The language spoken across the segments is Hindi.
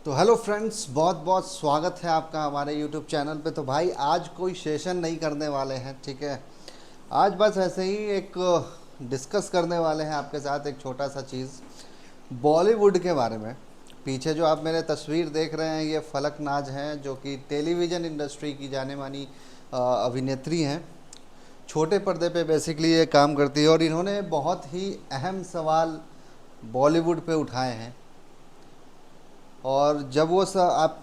तो हेलो फ्रेंड्स, बहुत बहुत स्वागत है आपका हमारे यूट्यूब चैनल पे। तो भाई आज कोई सेशन नहीं करने वाले हैं, ठीक है। आज बस ऐसे ही एक डिस्कस करने वाले हैं आपके साथ एक छोटा सा चीज़ बॉलीवुड के बारे में। पीछे जो आप मेरे तस्वीर देख रहे हैं ये फलक नाज हैं, जो कि टेलीविज़न इंडस्ट्री की जाने मानी अभिनेत्री हैं। छोटे पर्दे पे बेसिकली ये काम करती है और इन्होंने बहुत ही अहम सवाल बॉलीवुड पे उठाए हैं। और जब वो आप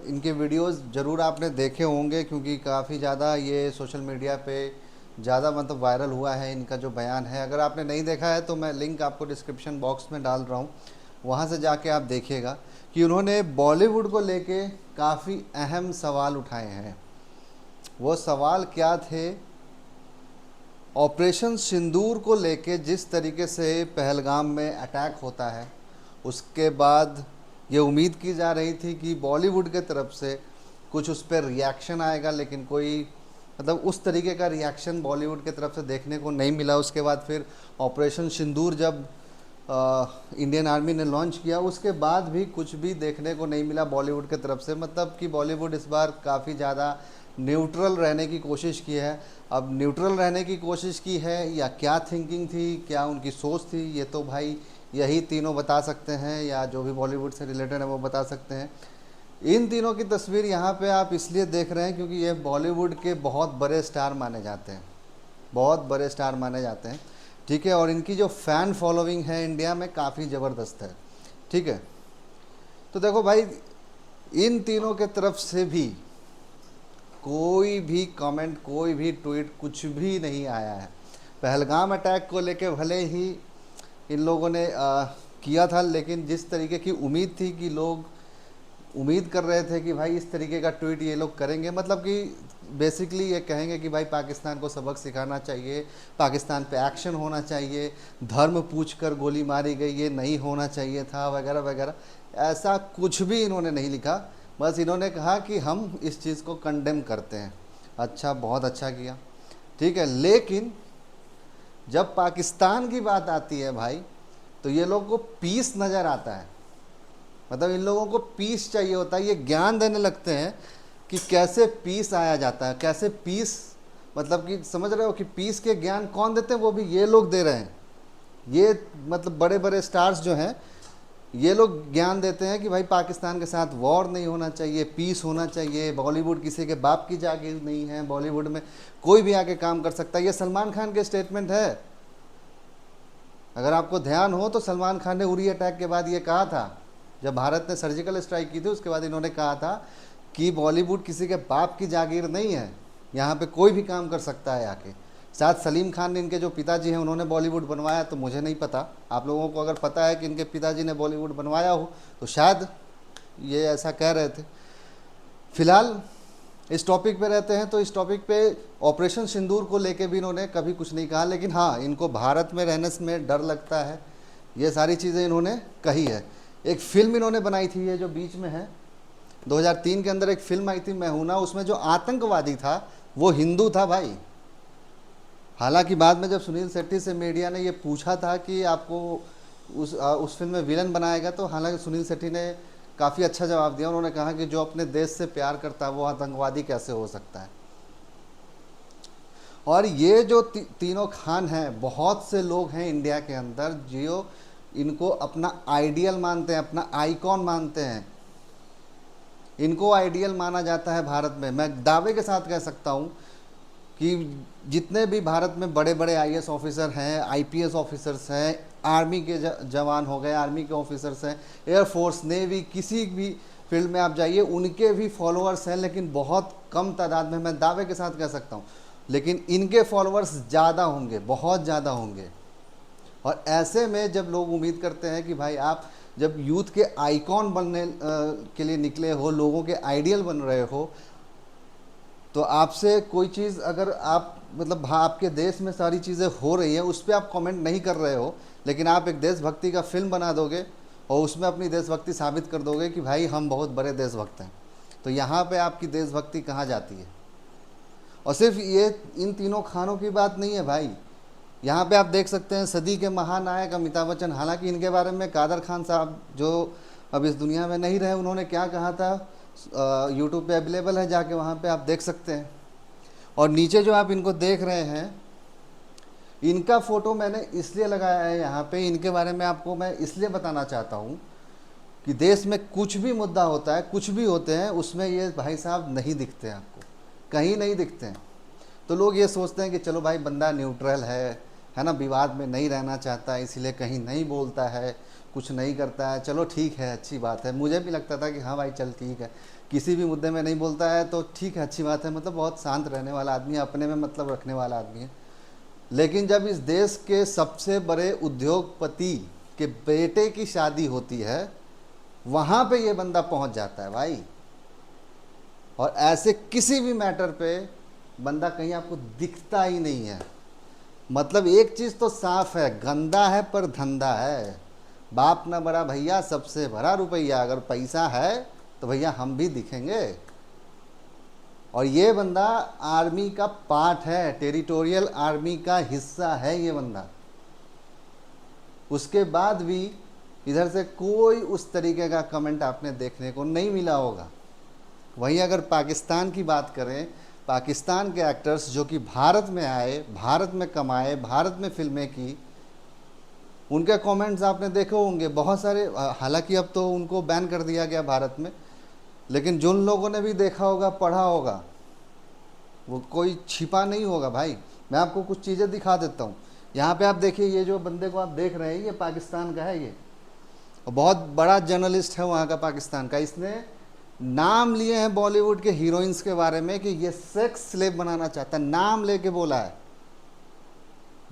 इनके वीडियोस ज़रूर आपने देखे होंगे, क्योंकि काफ़ी ज़्यादा ये सोशल मीडिया पे ज़्यादा मतलब वायरल हुआ है इनका जो बयान है। अगर आपने नहीं देखा है तो मैं लिंक आपको डिस्क्रिप्शन बॉक्स में डाल रहा हूँ, वहाँ से जाके आप देखिएगा कि उन्होंने बॉलीवुड को लेके काफ़ी अहम सवाल उठाए हैं। वो सवाल क्या थे? ऑपरेशन सिंदूर को लेके जिस तरीके से पहलगाम में अटैक होता है, उसके बाद ये उम्मीद की जा रही थी कि बॉलीवुड के तरफ से कुछ उस पर रिएक्शन आएगा, लेकिन कोई मतलब उस तरीके का रिएक्शन बॉलीवुड के तरफ से देखने को नहीं मिला। उसके बाद फिर ऑपरेशन सिंदूर जब इंडियन आर्मी ने लॉन्च किया, उसके बाद भी कुछ भी देखने को नहीं मिला बॉलीवुड के तरफ से। मतलब कि बॉलीवुड इस बार काफ़ी ज़्यादा न्यूट्रल रहने की कोशिश की है। अब न्यूट्रल रहने की कोशिश की है या क्या थिंकिंग थी, क्या उनकी सोच थी, ये तो भाई यही तीनों बता सकते हैं, या जो भी बॉलीवुड से रिलेटेड है वो बता सकते हैं। इन तीनों की तस्वीर यहाँ पे आप इसलिए देख रहे हैं क्योंकि ये बॉलीवुड के बहुत बड़े स्टार माने जाते हैं, बहुत बड़े स्टार माने जाते हैं, ठीक है। और इनकी जो फ़ैन फॉलोइंग है इंडिया में काफ़ी ज़बरदस्त है, ठीक है। तो देखो भाई, इन तीनों के तरफ से भी कोई भी कमेंट, कोई भी ट्वीट, कुछ भी नहीं आया है। पहलगाम अटैक को लेके भले ही इन लोगों ने किया था, लेकिन जिस तरीके की उम्मीद थी कि लोग उम्मीद कर रहे थे कि भाई इस तरीके का ट्वीट ये लोग करेंगे, मतलब कि बेसिकली ये कहेंगे कि भाई पाकिस्तान को सबक सिखाना चाहिए, पाकिस्तान पे एक्शन होना चाहिए, धर्म पूछकर गोली मारी गई, ये नहीं होना चाहिए था, वगैरह वगैरह। ऐसा कुछ भी इन्होंने नहीं लिखा। बस इन्होंने कहा कि हम इस चीज़ को कंडेम करते हैं। अच्छा, बहुत अच्छा किया, ठीक है। लेकिन जब पाकिस्तान की बात आती है भाई, तो ये लोग को पीस नज़र आता है। मतलब इन लोगों को पीस चाहिए होता है। ये ज्ञान देने लगते हैं कि कैसे पीस आया जाता है, कैसे पीस, मतलब कि समझ रहे हो कि पीस के ज्ञान कौन देते हैं? वो भी ये लोग दे रहे हैं। ये मतलब बड़े बड़े स्टार्स जो हैं, ये लोग ज्ञान देते हैं कि भाई पाकिस्तान के साथ वॉर नहीं होना चाहिए, पीस होना चाहिए, बॉलीवुड किसी के बाप की जागीर नहीं है, बॉलीवुड में कोई भी आके काम कर सकता है। ये सलमान खान के स्टेटमेंट है। अगर आपको ध्यान हो तो सलमान खान ने उरी अटैक के बाद ये कहा था, जब भारत ने सर्जिकल स्ट्राइक की थी उसके बाद इन्होंने कहा था कि बॉलीवुड किसी के बाप की जागीर नहीं है, यहाँ पे कोई भी काम कर सकता है आके। शायद सलीम खान ने, इनके जो पिताजी हैं, उन्होंने बॉलीवुड बनवाया, तो मुझे नहीं पता। आप लोगों को अगर पता है कि इनके पिताजी ने बॉलीवुड बनवाया हो तो शायद ये ऐसा कह रहे थे। फिलहाल इस टॉपिक पे रहते हैं, तो इस टॉपिक पे ऑपरेशन सिंदूर को लेके भी इन्होंने कभी कुछ नहीं कहा, लेकिन हाँ, इनको भारत में रहने में डर लगता है, ये सारी चीज़ें इन्होंने कही है। एक फ़िल्म इन्होंने बनाई थी, ये जो बीच में है, 2003 के अंदर एक फ़िल्म आई थी मैं हूं ना, उसमें जो आतंकवादी था वो हिंदू था भाई। हालांकि बाद में जब सुनील शेट्टी से मीडिया ने ये पूछा था कि आपको उस फिल्म में विलन बनाएगा, तो हालांकि सुनील शेट्टी ने काफ़ी अच्छा जवाब दिया। उन्होंने कहा कि जो अपने देश से प्यार करता है वो आतंकवादी कैसे हो सकता है। और ये जो तीनों खान हैं, बहुत से लोग हैं इंडिया के अंदर जो इनको अपना आइडियल मानते हैं, अपना आइकॉन मानते हैं। इनको आइडियल माना जाता है भारत में। मैं दावे के साथ कह सकता हूँ कि जितने भी भारत में बड़े बड़े आईएएस ऑफिसर हैं, आईपीएस ऑफिसर्स हैं, आर्मी के जवान हो गए, आर्मी के ऑफिसर्स हैं, एयरफोर्स, नेवी, किसी भी फील्ड में आप जाइए, उनके भी फॉलोअर्स हैं, लेकिन बहुत कम तादाद में, मैं दावे के साथ कह सकता हूँ। लेकिन इनके फॉलोअर्स ज़्यादा होंगे, बहुत ज़्यादा होंगे। और ऐसे में जब लोग उम्मीद करते हैं कि भाई आप जब यूथ के आइकॉन बनने के लिए निकले हो, लोगों के आइडियल बन रहे हो, तो आपसे कोई चीज़ अगर आप मतलब आपके देश में सारी चीज़ें हो रही हैं, उस पर आप कमेंट नहीं कर रहे हो, लेकिन आप एक देशभक्ति का फिल्म बना दोगे और उसमें अपनी देशभक्ति साबित कर दोगे कि भाई हम बहुत बड़े देशभक्त हैं, तो यहाँ पे आपकी देशभक्ति कहाँ जाती है? और सिर्फ ये इन तीनों खानों की बात नहीं है भाई, यहाँ पे आप देख सकते हैं सदी के महानायक अमिताभ बच्चन। हालांकि इनके बारे में कादर खान साहब जो अब इस दुनिया में नहीं रहे। उन्होंने क्या कहा था यूट्यूब पे अवेलेबल है, जाके वहाँ पे आप देख सकते हैं। और नीचे जो आप इनको देख रहे हैं, इनका फ़ोटो मैंने इसलिए लगाया है यहाँ पे, इनके बारे में आपको मैं इसलिए बताना चाहता हूँ कि देश में कुछ भी मुद्दा होता है, कुछ भी होते हैं, उसमें ये भाई साहब नहीं दिखते हैं, आपको कहीं नहीं दिखते हैं। तो लोग ये सोचते हैं कि चलो भाई बंदा न्यूट्रल है ना, विवाद में नहीं रहना चाहता, इसीलिए कहीं नहीं बोलता है, कुछ नहीं करता है, चलो ठीक है, अच्छी बात है। मुझे भी लगता था कि हाँ भाई चल ठीक है, किसी भी मुद्दे में नहीं बोलता है तो ठीक है, अच्छी बात है, मतलब बहुत शांत रहने वाला आदमी है, अपने में मतलब रखने वाला आदमी है। लेकिन जब इस देश के सबसे बड़े उद्योगपति के बेटे की शादी होती है, वहाँ पे ये बंदा पहुँच जाता है भाई। और ऐसे किसी भी मैटर पे बंदा कहीं आपको दिखता ही नहीं है। मतलब एक चीज़ तो साफ है, गंदा है पर धंधा है। बाप ना बड़ा भैया, सबसे बड़ा रुपया। अगर पैसा है तो भैया हम भी दिखेंगे। और ये बंदा आर्मी का पार्ट है, टेरिटोरियल आर्मी का हिस्सा है ये बंदा। उसके बाद भी इधर से कोई उस तरीके का कमेंट आपने देखने को नहीं मिला होगा। वहीं अगर पाकिस्तान की बात करें, पाकिस्तान के एक्टर्स जो कि भारत में आए, भारत में कमाए, भारत में फिल्में की, उनके कमेंट्स आपने देखे होंगे बहुत सारे। हालांकि अब तो उनको बैन कर दिया गया भारत में, लेकिन जिन लोगों ने भी देखा होगा, पढ़ा होगा, वो कोई छिपा नहीं होगा भाई। मैं आपको कुछ चीज़ें दिखा देता हूँ। यहाँ पे आप देखिए, ये जो बंदे को आप देख रहे हैं, ये पाकिस्तान का है। ये बहुत बड़ा जर्नलिस्ट है वहाँ का, पाकिस्तान का। इसने नाम लिए हैं बॉलीवुड के हीरोइंस के बारे में कि ये सेक्स स्लेव बनाना चाहता है, नाम लेके बोला है।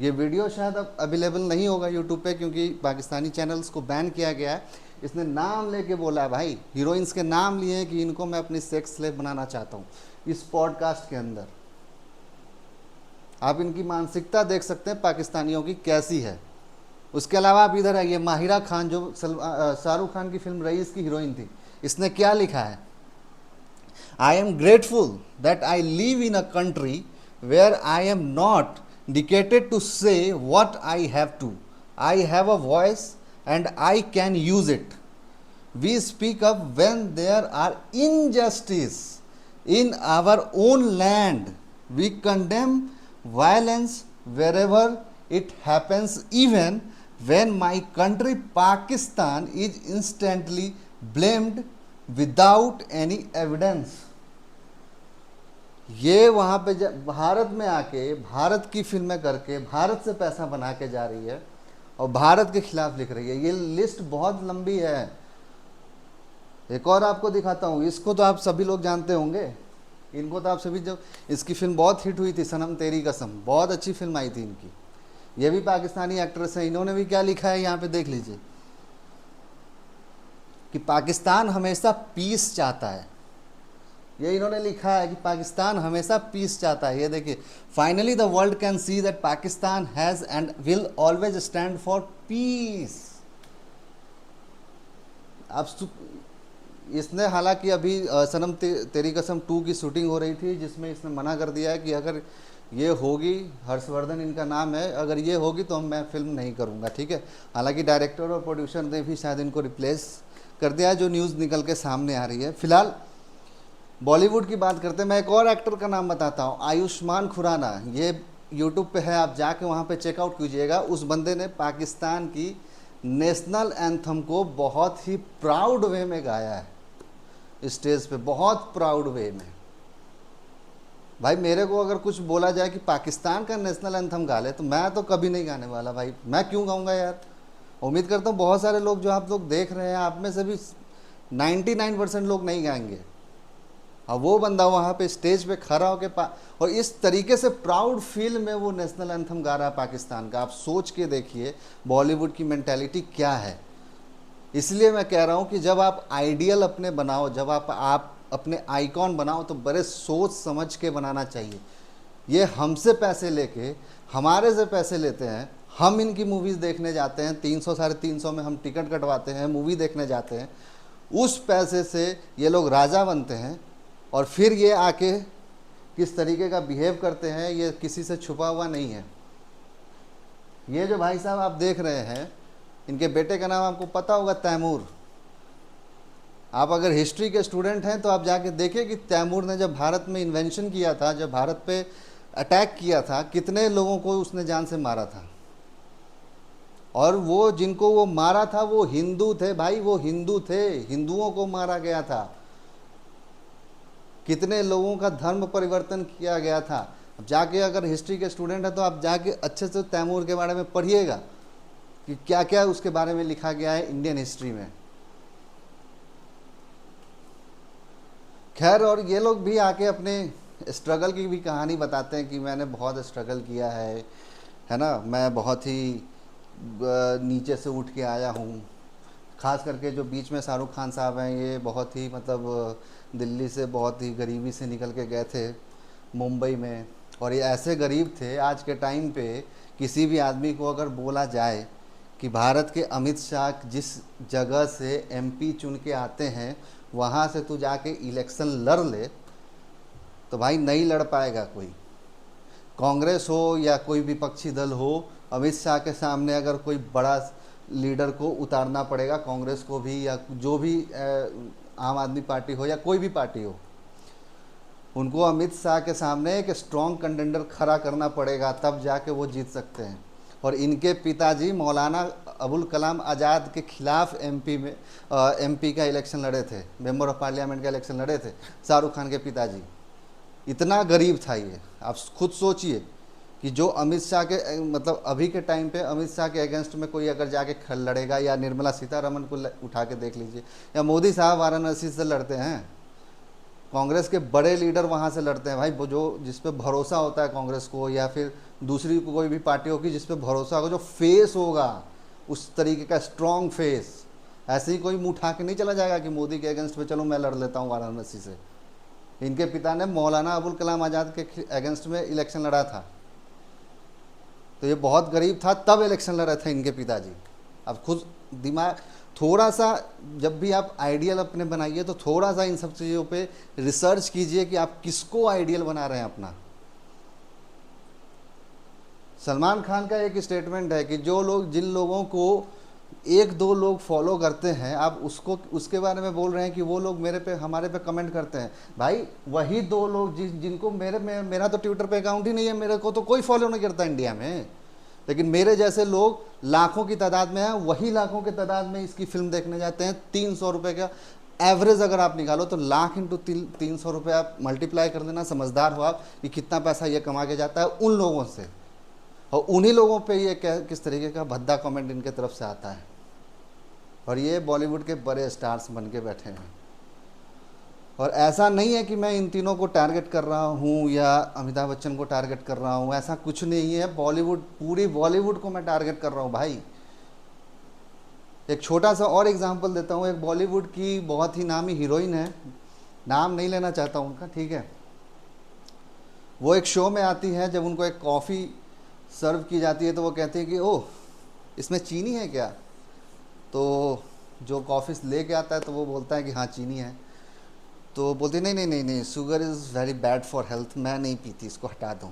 ये वीडियो शायद अब अवेलेबल नहीं होगा यूट्यूब पे, क्योंकि पाकिस्तानी चैनल्स को बैन किया गया है। इसने नाम लेके बोला है भाई, हीरोइंस के नाम लिए हैं कि इनको मैं अपनी सेक्स स्लेव बनाना चाहता हूँ, इस पॉडकास्ट के अंदर। आप इनकी मानसिकता देख सकते हैं पाकिस्तानियों की कैसी है। उसके अलावा आप इधर आइए, माहिरा खान जो शाहरुख खान की फिल्म रईस की हीरोइन थी, इसने क्या लिखा है? I am grateful that I live in a country where I am not dictated to say what I have to. I have a voice and I can use it. We speak up when there are injustice in our own land. We condemn violence wherever it happens, even when my country Pakistan is instantly blamed without any evidence। ये वहाँ पे भारत में आके भारत की फिल्में करके भारत से पैसा बना के जा रही है और भारत के खिलाफ लिख रही है। ये लिस्ट बहुत लंबी है। एक और आपको दिखाता हूँ, इसको तो आप सभी लोग जानते होंगे, इनको तो आप सभी, जब इसकी फिल्म बहुत हिट हुई थी, सनम तेरी कसम, बहुत अच्छी फिल्म आई थी इनकी। ये भी पाकिस्तानी एक्ट्रेस है। इन्होंने भी क्या लिखा है यहाँ पे देख लीजिए कि पाकिस्तान हमेशा पीस चाहता है। ये इन्होंने लिखा है कि पाकिस्तान हमेशा पीस चाहता है। ये देखिए, finally the world can see that Pakistan has and will always stand for piece. अब इसने, हालांकि अभी सनम तेरी कसम 2 की शूटिंग हो रही थी, जिसमें इसने मना कर दिया है कि अगर ये होगी, हर्षवर्धन इनका नाम है, अगर ये होगी तो मैं फिल्म नहीं करूँगा, ठीक है। हालांकि डायरेक्टर और प्रोड्यूसर ने भी शायद इनको रिप्लेस कर दिया है, जो न्यूज़ निकल के सामने आ रही है। फिलहाल बॉलीवुड की बात करते हैं। मैं एक और एक्टर का नाम बताता हूँ, आयुष्मान खुराना। ये यूट्यूब पे है, आप जाके वहाँ पे चेकआउट कीजिएगा। उस बंदे ने पाकिस्तान की नेशनल एंथम को बहुत ही प्राउड वे में गाया है स्टेज पे, बहुत प्राउड वे में। भाई मेरे को अगर कुछ बोला जाए कि पाकिस्तान का नेशनल एंथम गा ले, तो मैं तो कभी नहीं गाने वाला भाई। मैं क्यों गाऊंगा यार? उम्मीद करता हूँ बहुत सारे लोग जो आप लोग देख रहे हैं, आप में से भी 99% लोग नहीं गाएंगे। और वो बंदा वहाँ पे स्टेज पे खड़ा होकर और इस तरीके से प्राउड फील में वो नेशनल एंथम गा रहा है पाकिस्तान का। आप सोच के देखिए बॉलीवुड की मेंटालिटी क्या है। इसलिए मैं कह रहा हूँ कि जब आप आइडियल अपने बनाओ, जब आप अपने आइकॉन बनाओ, तो बड़े सोच समझ के बनाना चाहिए। ये हमसे पैसे लेके, हमारे से पैसे लेते हैं, हम इनकी मूवीज़ देखने जाते हैं, 300 साढ़े 300 में हम टिकट कटवाते हैं, मूवी देखने जाते हैं। उस पैसे से ये लोग राजा बनते हैं और फिर ये आके किस तरीके का बिहेव करते हैं, ये किसी से छुपा हुआ नहीं है। ये जो भाई साहब आप देख रहे हैं, इनके बेटे का नाम आपको पता होगा, तैमूर। आप अगर हिस्ट्री के स्टूडेंट हैं तो आप जाके देखिए कि तैमूर ने जब भारत में इन्वेंशन किया था, जब भारत पे अटैक किया था, कितने लोगों को उसने जान से मारा था। और वो जिनको वो मारा था वो हिंदू थे भाई, वो हिंदू थे, हिंदुओं को मारा गया था। कितने लोगों का धर्म परिवर्तन किया गया था। अब जाके अगर हिस्ट्री के स्टूडेंट हैं तो आप जाके अच्छे से तैमूर के बारे में पढ़िएगा कि क्या क्या उसके बारे में लिखा गया है इंडियन हिस्ट्री में। खैर, और ये लोग भी आके अपने स्ट्रगल की भी कहानी बताते हैं कि मैंने बहुत स्ट्रगल किया है ना, मैं बहुत ही नीचे से उठ के आया हूँ। खास करके जो बीच में शाहरुख खान साहब हैं, ये बहुत ही मतलब दिल्ली से बहुत ही गरीबी से निकल के गए थे मुंबई में। और ये ऐसे गरीब थे, आज के टाइम पे किसी भी आदमी को अगर बोला जाए कि भारत के अमित शाह जिस जगह से एमपी चुन के आते हैं वहाँ से तू जाके इलेक्शन लड़ ले, तो भाई नहीं लड़ पाएगा कोई। कांग्रेस हो या कोई विपक्षी दल हो, अमित शाह के सामने अगर कोई बड़ा लीडर को उतारना पड़ेगा, कांग्रेस को भी या जो भी आम आदमी पार्टी हो या कोई भी पार्टी हो, उनको अमित शाह के सामने एक स्ट्रॉन्ग कंटेंडर खड़ा करना पड़ेगा, तब जाके वो जीत सकते हैं। और इनके पिताजी मौलाना अबुल कलाम आज़ाद के खिलाफ एमपी का इलेक्शन लड़े थे, मेंबर ऑफ पार्लियामेंट का इलेक्शन लड़े थे शाहरुख खान के पिताजी। इतना गरीब था ये। आप खुद सोचिए कि जो अमित शाह के मतलब अभी के टाइम पे अमित शाह के अगेंस्ट में कोई अगर जाके लड़ेगा, या निर्मला सीतारमण को उठा के देख लीजिए, या मोदी साहब वाराणसी से लड़ते हैं, कांग्रेस के बड़े लीडर वहाँ से लड़ते हैं भाई। वो जो जिस पे भरोसा होता है कांग्रेस को, या फिर दूसरी कोई भी पार्टी होगी जिस पे भरोसा होगा, जो फेस होगा उस तरीके का स्ट्रॉन्ग फेस, ऐसे ही कोई मुँह उठा के नहीं चला जाएगा कि मोदी के अगेंस्ट में चलो मैं लड़ लेता हूँ वाराणसी से। इनके पिता ने मौलाना अबुल कलाम आज़ाद के अगेंस्ट में इलेक्शन लड़ा था, तो ये बहुत गरीब था तब इलेक्शन लड़ा था इनके पिताजी। अब खुद दिमाग थोड़ा सा, जब भी आप आइडियल अपने बनाइए तो थोड़ा सा इन सब चीज़ों पे रिसर्च कीजिए कि आप किसको आइडियल बना रहे हैं अपना। सलमान खान का एक स्टेटमेंट है कि जो लोग, जिन लोगों को एक दो लोग फॉलो करते हैं, आप उसको उसके बारे में बोल रहे हैं कि वो लोग हमारे पे कमेंट करते हैं। भाई वही दो लोग जिनको मेरा तो ट्विटर पे अकाउंट ही नहीं है, मेरे को तो कोई फॉलो नहीं करता इंडिया में, लेकिन मेरे जैसे लोग लाखों की तादाद में हैं, वही लाखों की तादाद में इसकी फिल्म देखने जाते हैं। 300 रुपये का एवरेज अगर आप निकालो तो लाख इंटू 300 रुपये आप मल्टीप्लाई कर देना, समझदार हो आप कि कितना पैसा ये कमा के जाता है उन लोगों से। और उन्हीं लोगों पे ये किस तरीके का भद्दा कमेंट इनके तरफ से आता है। और ये बॉलीवुड के बड़े स्टार्स बन के बैठे हैं। और ऐसा नहीं है कि मैं इन तीनों को टारगेट कर रहा हूँ या अमिताभ बच्चन को टारगेट कर रहा हूँ, ऐसा कुछ नहीं है। बॉलीवुड, पूरी बॉलीवुड को मैं टारगेट कर रहा हूँ भाई। एक छोटा सा और एग्जांपल देता हूँ। एक बॉलीवुड की बहुत ही नामी हीरोइन है, नाम नहीं लेना चाहता हूँ उनका, ठीक है। वो एक शो में आती है, जब उनको एक कॉफ़ी सर्व की जाती है तो वो कहती है कि ओह इसमें चीनी है क्या। तो जो कॉफ़ी लेके आता है तो वो बोलता है कि हाँ चीनी है। तो बोलती नहीं नहीं नहीं नहीं, sugar is very bad for health, मैं नहीं पीती, इसको हटा दूँ।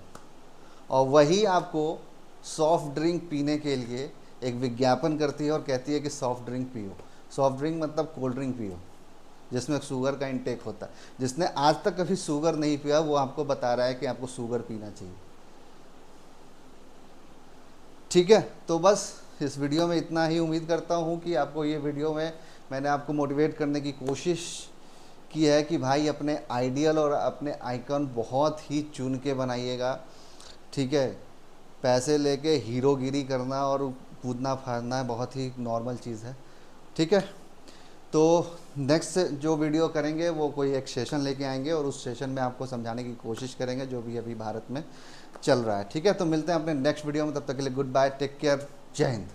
और वही आपको सॉफ्ट ड्रिंक पीने के लिए एक विज्ञापन करती है और कहती है कि सॉफ्ट ड्रिंक पियो। सॉफ्ट ड्रिंक मतलब कोल्ड ड्रिंक पियो जिसमें शुगर का इंटेक होता है। जिसने आज तक कभी शुगर नहीं पिया वो आपको बता रहा है कि आपको शुगर पीना चाहिए, ठीक है। तो बस इस वीडियो में इतना ही। उम्मीद करता हूँ कि आपको ये वीडियो में मैंने आपको मोटिवेट करने की कोशिश की है कि भाई अपने आइडियल और अपने आइकन बहुत ही चुन के बनाइएगा, ठीक है। पैसे लेके हीरोगिरी करना और कूदना फाड़ना बहुत ही नॉर्मल चीज़ है, ठीक है। तो नेक्स्ट जो वीडियो करेंगे वो कोई एक सेशन लेके आएंगे और उस सेशन में आपको समझाने की कोशिश करेंगे जो भी अभी भारत में चल रहा है, ठीक है। तो मिलते हैं अपने नेक्स्ट वीडियो में, तब तक के लिए गुड बाय, टेक केयर, जय हिंद।